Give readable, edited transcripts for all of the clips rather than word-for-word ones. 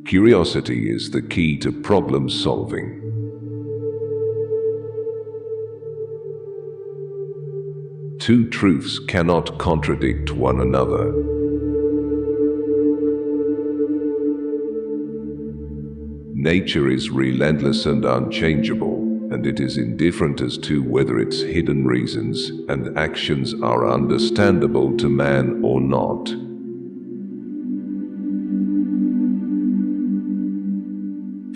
Curiosity is the key to problem solving. Two truths cannot contradict one another. Nature is relentless and unchangeable, and it is indifferent as to whether its hidden reasons and actions are understandable to man or not.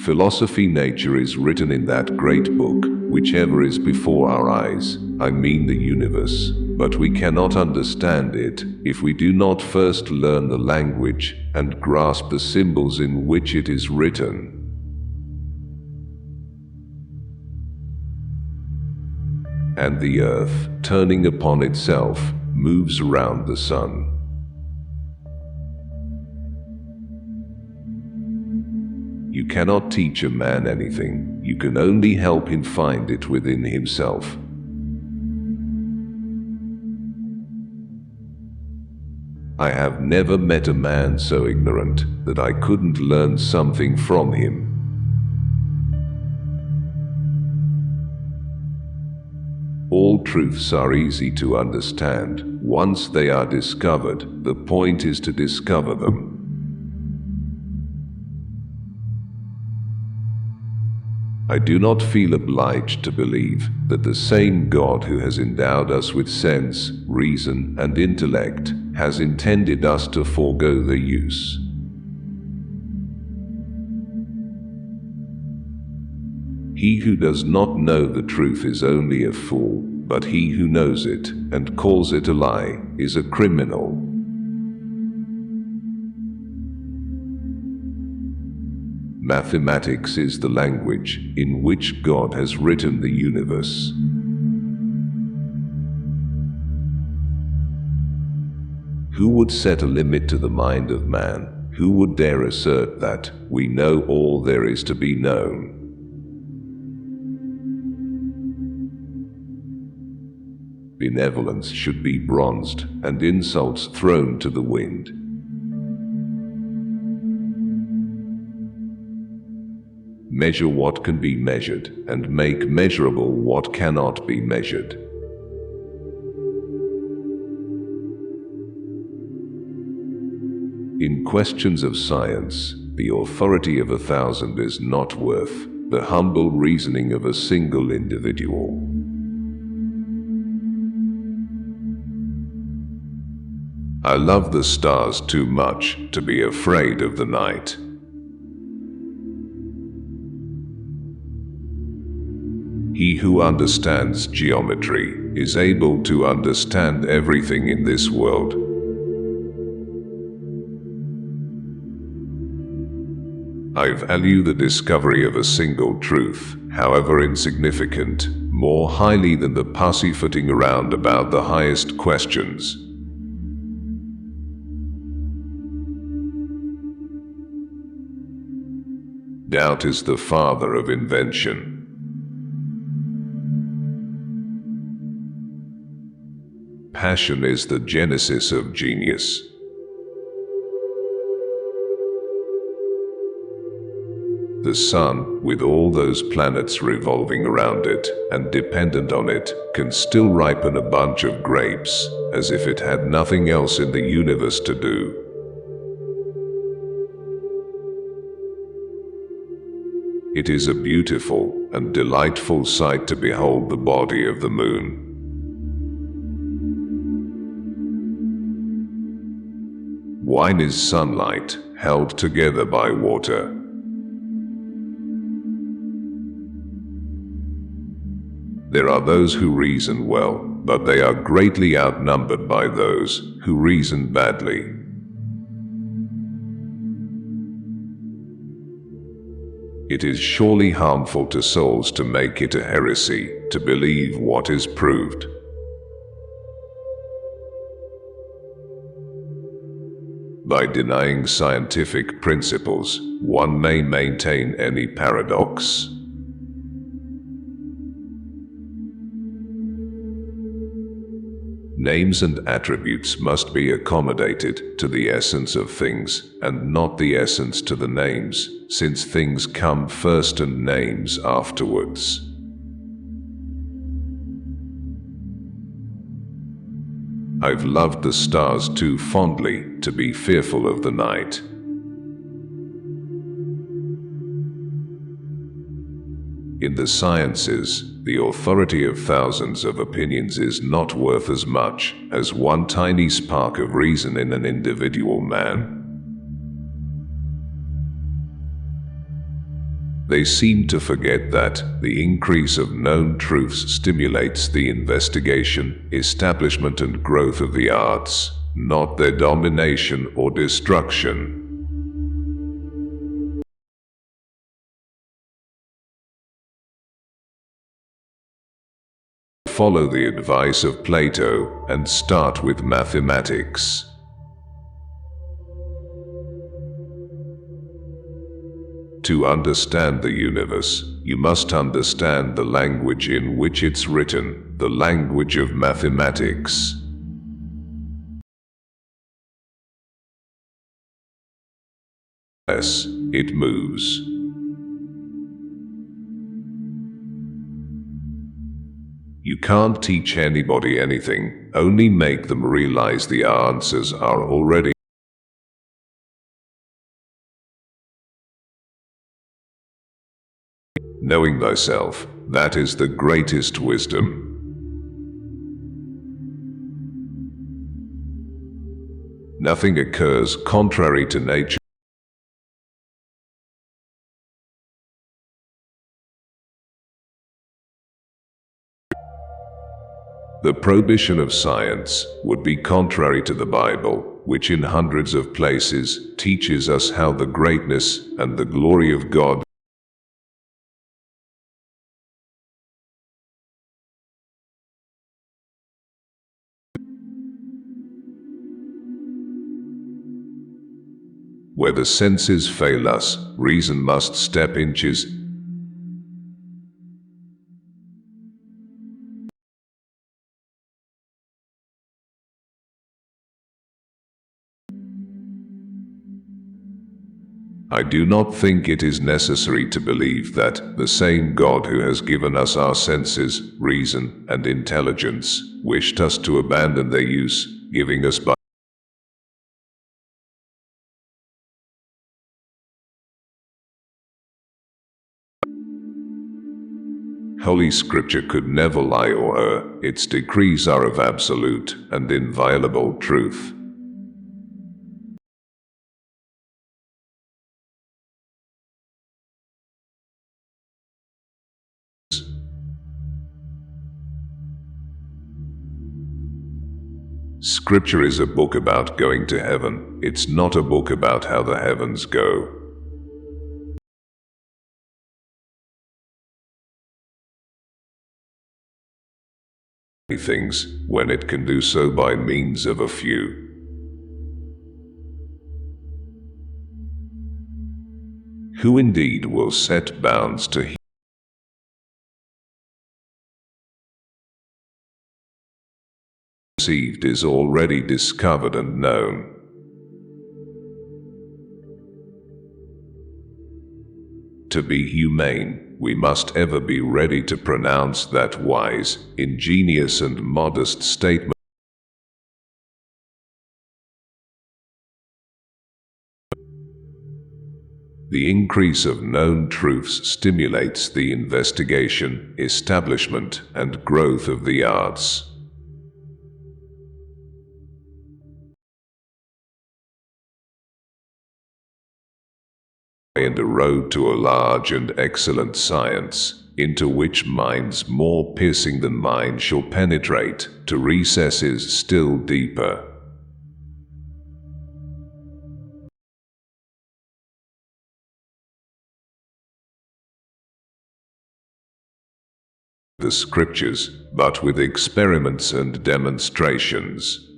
Philosophy Nature is written in that great book, whichever is before our eyes, I mean the universe, but we cannot understand it if we do not first learn the language and grasp the symbols in which it is written. And the earth, turning upon itself, moves around the sun. You cannot teach a man anything, you can only help him find it within himself. I have never met a man so ignorant that I couldn't learn something from him. All truths are easy to understand. Once they are discovered, the point is to discover them. I do not feel obliged to believe that the same God who has endowed us with sense, reason, and intellect has intended us to forego their use. He who does not know the truth is only a fool, but he who knows it and calls it a lie is a criminal. Mathematics is the language in which God has written the universe. Who would set a limit to the mind of man? Who would dare assert that we know all there is to be known? Benevolence should be bronzed and insults thrown to the wind. Measure what can be measured, and make measurable what cannot be measured. In questions of science, the authority of 1,000 is not worth the humble reasoning of a single individual. I love the stars too much to be afraid of the night. He who understands geometry is able to understand everything in this world. I value the discovery of a single truth, however insignificant, more highly than the pussyfooting around about the highest questions. Doubt is the father of invention. Passion is the genesis of genius. The sun, with all those planets revolving around it and dependent on it, can still ripen a bunch of grapes, as if it had nothing else in the universe to do. It is a beautiful and delightful sight to behold the body of the moon. Wine is sunlight, held together by water. There are those who reason well, but they are greatly outnumbered by those who reason badly. It is surely harmful to souls to make it a heresy to believe what is proved. By denying scientific principles, one may maintain any paradox. Names and attributes must be accommodated to the essence of things, and not the essence to the names, since things come first and names afterwards. I've loved the stars too fondly to be fearful of the night. In the sciences, the authority of thousands of opinions is not worth as much as one tiny spark of reason in an individual man. They seem to forget that the increase of known truths stimulates the investigation, establishment, and growth of the arts, not their domination or destruction. Follow the advice of Plato and start with mathematics. To understand the universe, you must understand the language in which it's written, the language of mathematics. Yes, it moves. You can't teach anybody anything, only make them realize the answers are already. Knowing thyself, that is the greatest wisdom. Nothing occurs contrary to nature. The prohibition of science would be contrary to the Bible, which in hundreds of places teaches us how the greatness and the glory of God where the senses fail us, reason must step inches. I do not think it is necessary to believe that the same God who has given us our senses, reason, and intelligence, wished us to abandon their use, giving us by Holy Scripture could never lie or err. Its decrees are of absolute and inviolable truth. Scripture is a book about going to heaven. It's not a book about how the heavens go. Things when it can do so by means of a few. Who indeed will set bounds to perceived is already discovered and known. To be humane, we must ever be ready to pronounce that wise, ingenious, and modest statement. The increase of known truths stimulates the investigation, establishment, and growth of the arts. And a road to a large and excellent science, into which minds more piercing than mine shall penetrate, to recesses still deeper. The Scriptures, but with experiments and demonstrations.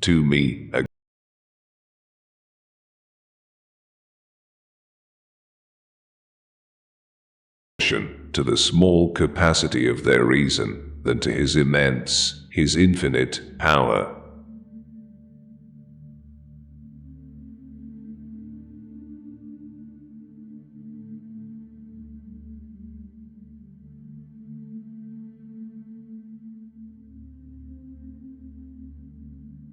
To me, a to the small capacity of their reason than to his immense, his infinite power.